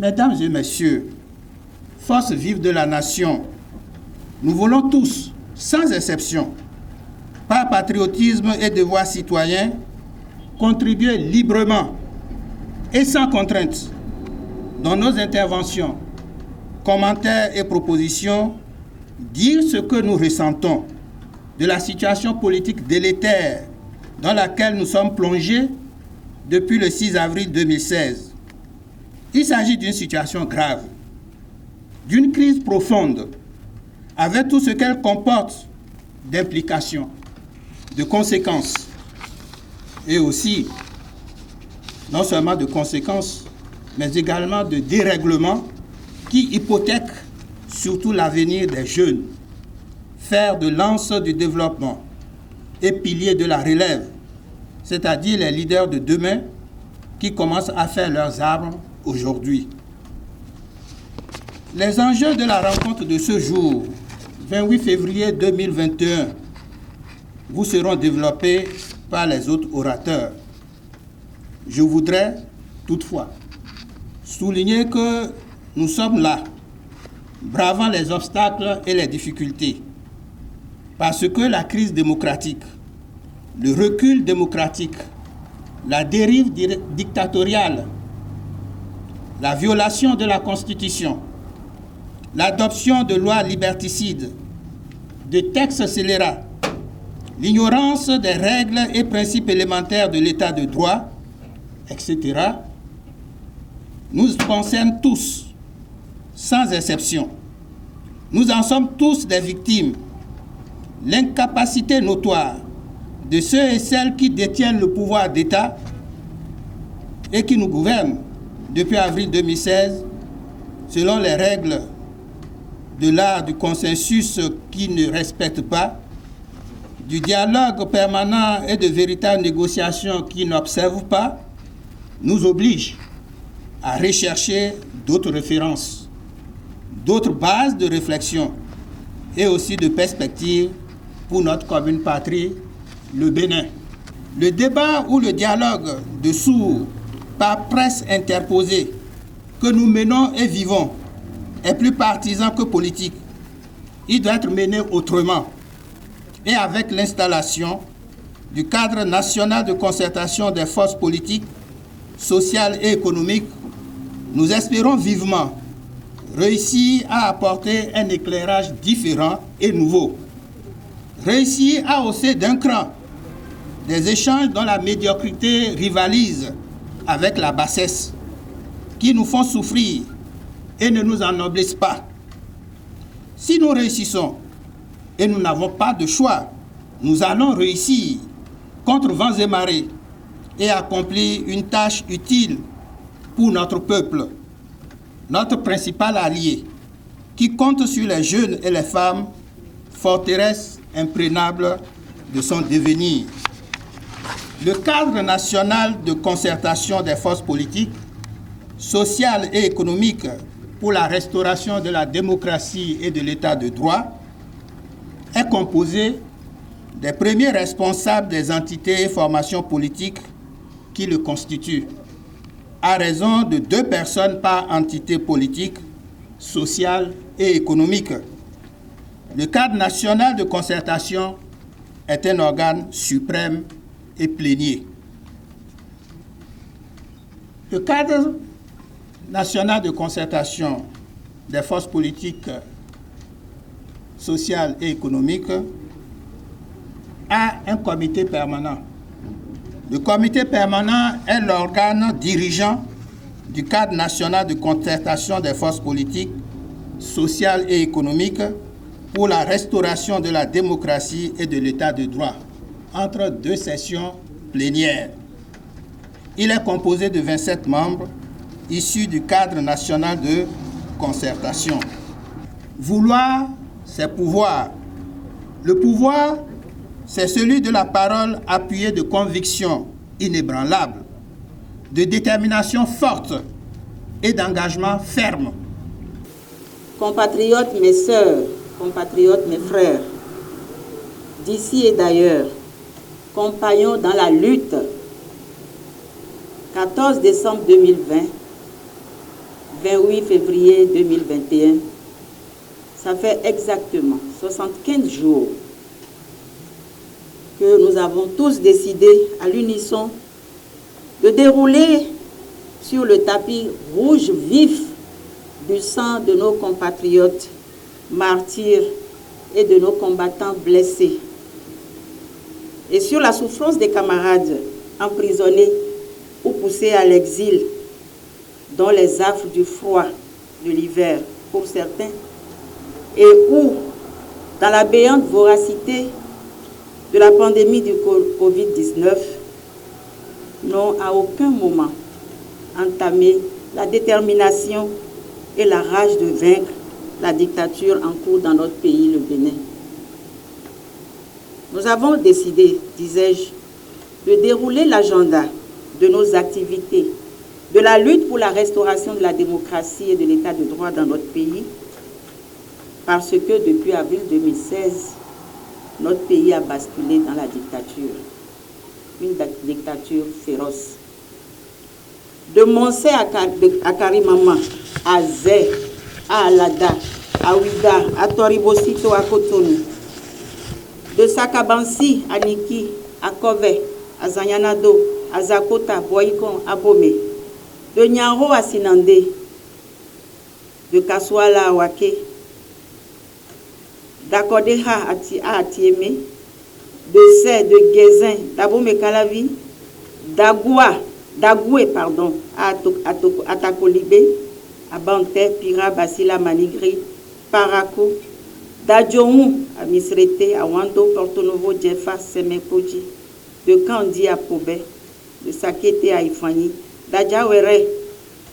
Mesdames et messieurs, forces vives de la nation, nous voulons tous, sans exception, par patriotisme et devoir citoyen, contribuer librement et sans contrainte dans nos interventions, commentaires et propositions, dire ce que nous ressentons de la situation politique délétère dans laquelle nous sommes plongés depuis le 6 avril 2016. Il s'agit d'une situation grave, d'une crise profonde, avec tout ce qu'elle comporte d'implications, de conséquences, et aussi, non seulement de conséquences, mais également de dérèglements qui hypothèquent surtout l'avenir des jeunes, fer de lance du développement et piliers de la relève, c'est-à-dire les leaders de demain qui commencent à faire leurs armes aujourd'hui. Les enjeux de la rencontre de ce jour, 28 février 2021, vous seront développés par les autres orateurs. Je voudrais toutefois souligner que nous sommes là, bravant les obstacles et les difficultés, parce que la crise démocratique, le recul démocratique, la dérive dictatoriale, la violation de la Constitution, l'adoption de lois liberticides, de textes scélérats, l'ignorance des règles et principes élémentaires de l'état de droit, etc., nous concernent tous, sans exception. Nous en sommes tous des victimes. L'incapacité notoire de ceux et celles qui détiennent le pouvoir d'État et qui nous gouvernent depuis avril 2016, selon les règles de l'art du consensus qui ne respectent pas, du dialogue permanent et de véritables négociations qui n'observent pas, nous oblige à rechercher d'autres références, d'autres bases de réflexion et aussi de perspectives pour notre commune patrie, le Bénin. Le débat ou le dialogue de sourds par presse interposée que nous menons et vivons est plus partisan que politique. Il doit être mené autrement et avec l'installation du cadre national de concertation des forces politiques, sociales et économiques, nous espérons vivement réussir à apporter un éclairage différent et nouveau, réussir à hausser d'un cran des échanges dont la médiocrité rivalise avec la bassesse, qui nous font souffrir et ne nous ennoblissent pas. Si nous réussissons, et nous n'avons pas de choix, nous allons réussir contre vents et marées et accomplir une tâche utile pour notre peuple, notre principal allié, qui compte sur les jeunes et les femmes, forteresse imprégnable de son devenir. Le cadre national de concertation des forces politiques, sociales et économiques pour la restauration de la démocratie et de l'état de droit est composé des premiers responsables des entités et formations politiques qui le constituent, à raison de 2 personnes par entité politique, sociale et économique. Le cadre national de concertation est un organe suprême et plénier. Le cadre national de concertation des forces politiques, sociales et économiques a un comité permanent. Le comité permanent est l'organe dirigeant du cadre national de concertation des forces politiques, sociales et économiques pour la restauration de la démocratie et de l'état de droit, entre 2 sessions plénières. Il est composé de 27 membres issus du cadre national de concertation. Vouloir, c'est pouvoir. Le pouvoir, c'est celui de la parole appuyée de convictions inébranlables, de détermination forte et d'engagement ferme. Compatriotes, mes sœurs, compatriotes, mes frères, d'ici et d'ailleurs, compagnons dans la lutte, 14 décembre 2020, 28 février 2021, ça fait exactement 75 jours que nous avons tous décidé à l'unisson de dérouler sur le tapis rouge vif du sang de nos compatriotes martyrs et de nos combattants blessés, et sur la souffrance des camarades emprisonnés ou poussés à l'exil dans les affres du froid de l'hiver pour certains, et où, dans la béante voracité de la pandémie du Covid-19, n'ont à aucun moment entamé la détermination et la rage de vaincre la dictature en cours dans notre pays, le Bénin. Nous avons décidé, disais-je, de dérouler l'agenda de nos activités, de la lutte pour la restauration de la démocratie et de l'état de droit dans notre pays, parce que depuis avril 2016, notre pays a basculé dans la dictature, une dictature féroce. De Monsé à Karimama, à Zé, à Alada, à Ouida, à Toribosito, à Cotonou, de Sakabansi à Niki, à Kove, à Zanyanado, à Zakota, Boikon, à Bomé, de Nyaro à Sinandé, de Kaswala à Wake, d'Akodeha à Atieme, de Zé, de Gézin, d'Abomé Kalavi, d'Agoué, pardon, à Takolibé, à Banté, Pira, Basila, Manigri, Parakou, d'Adjoumou, à Misrete, à Wando, Porto Novo, Djefa, Semekoji, de Kandi à Pobé, de Sakete à Ifani, d'Adjawere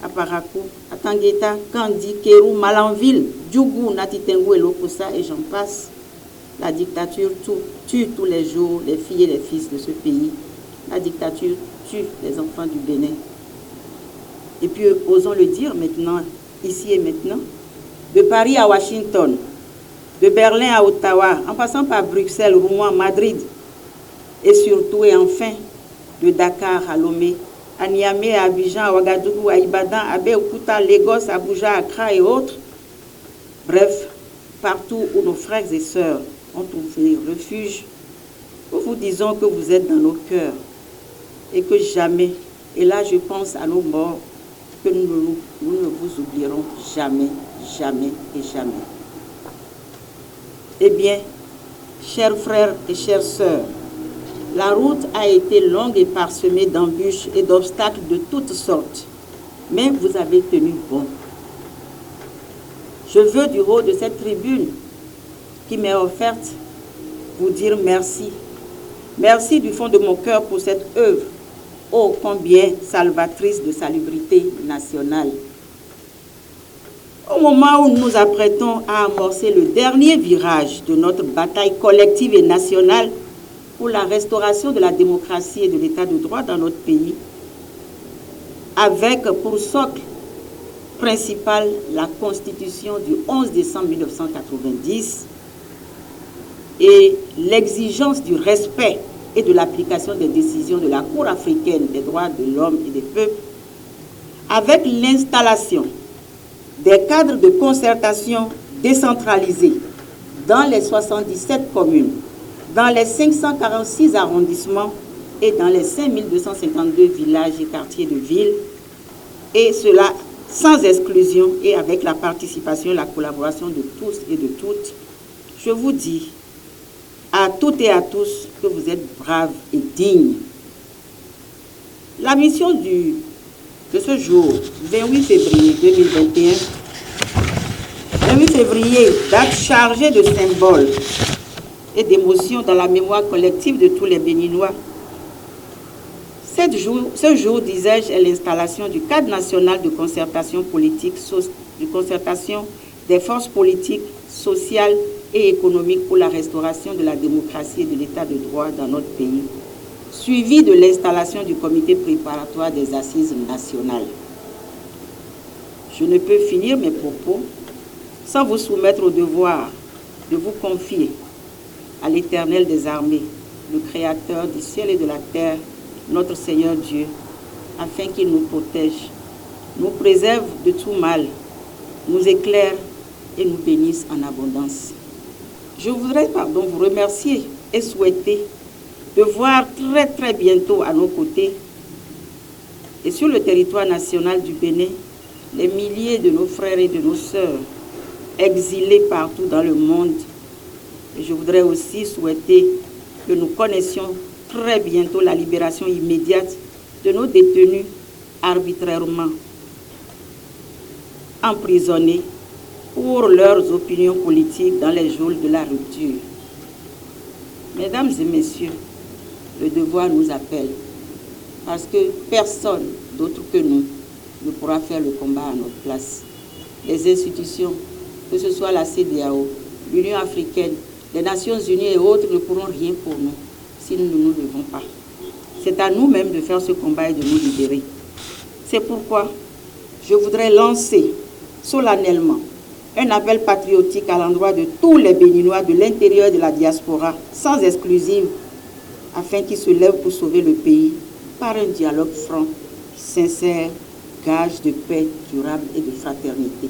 à Parakou, à Tangueta, Kandi, Kérou, Malanville, Djougou, Natitengu et Lokosa, et j'en passe. La dictature tue tous les jours les filles et les fils de ce pays. La dictature tue les enfants du Bénin. Et puis, osons le dire maintenant, ici et maintenant, de Paris à Washington, de Berlin à Ottawa, en passant par Bruxelles, Rouen, Madrid, et surtout et enfin, de Dakar à Lomé, à Niamey, à Abidjan, à Ouagadougou, à Ibadan, à Abeokuta, Lagos, Abuja, Accra et autres. Bref, partout où nos frères et sœurs ont trouvé refuge, nous vous disons que vous êtes dans nos cœurs et que jamais, et là je pense à nos morts, que nous ne vous oublierons jamais, jamais et jamais. Eh bien, chers frères et chères sœurs, la route a été longue et parsemée d'embûches et d'obstacles de toutes sortes, mais vous avez tenu bon. Je veux, du haut de cette tribune qui m'est offerte, vous dire merci. Merci du fond de mon cœur pour cette œuvre, ô combien salvatrice de salubrité nationale. Au moment où nous nous apprêtons à amorcer le dernier virage de notre bataille collective et nationale pour la restauration de la démocratie et de l'état de droit dans notre pays, avec pour socle principal la Constitution du 11 décembre 1990 et l'exigence du respect et de l'application des décisions de la Cour africaine des droits de l'homme et des peuples, avec l'installation des cadres de concertation décentralisés dans les 77 communes, dans les 546 arrondissements et dans les 5252 villages et quartiers de ville, et cela sans exclusion et avec la participation et la collaboration de tous et de toutes. Je vous dis à toutes et à tous que vous êtes braves et dignes. La mission de ce jour, 28 février 2021, 28 février, date chargée de symboles et d'émotions dans la mémoire collective de tous les Béninois. Ce jour, disais-je, est l'installation du cadre national de concertation politique, de concertation des forces politiques, sociales et économiques pour la restauration de la démocratie et de l'état de droit dans notre pays, suivi de l'installation du comité préparatoire des assises nationales. Je ne peux finir mes propos sans vous soumettre au devoir de vous confier à l'Éternel des armées, le Créateur du ciel et de la terre, notre Seigneur Dieu, afin qu'il nous protège nous préserve de tout mal, nous éclaire et nous bénisse en abondance. Je voudrais vous remercier et souhaiter de voir très très bientôt à nos côtés et sur le territoire national du Bénin les milliers de nos frères et de nos sœurs exilés partout dans le monde. Et je voudrais aussi souhaiter que nous connaissions très bientôt la libération immédiate de nos détenus arbitrairement emprisonnés pour leurs opinions politiques dans les geôles de la rupture. Mesdames et messieurs, le devoir nous appelle parce que personne d'autre que nous ne pourra faire le combat à notre place. Les institutions, que ce soit la CEDEAO, l'Union africaine, les Nations unies et autres ne pourront rien pour nous si nous ne nous levons pas. C'est à nous-mêmes de faire ce combat et de nous libérer. C'est pourquoi je voudrais lancer solennellement un appel patriotique à l'endroit de tous les Béninois de l'intérieur de la diaspora, sans exclusive, afin qu'ils se lèvent pour sauver le pays par un dialogue franc, sincère, gage de paix durable et de fraternité.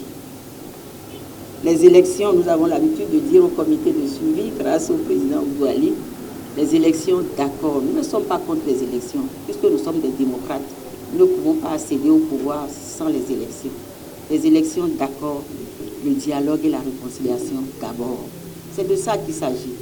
Les élections, nous avons l'habitude de dire au comité de suivi, grâce au président Ouali, les élections, d'accord, nous ne sommes pas contre les élections, puisque nous sommes des démocrates. Nous ne pouvons pas accéder au pouvoir sans les élections. Les élections, d'accord, le dialogue et la réconciliation, d'abord. C'est de ça qu'il s'agit.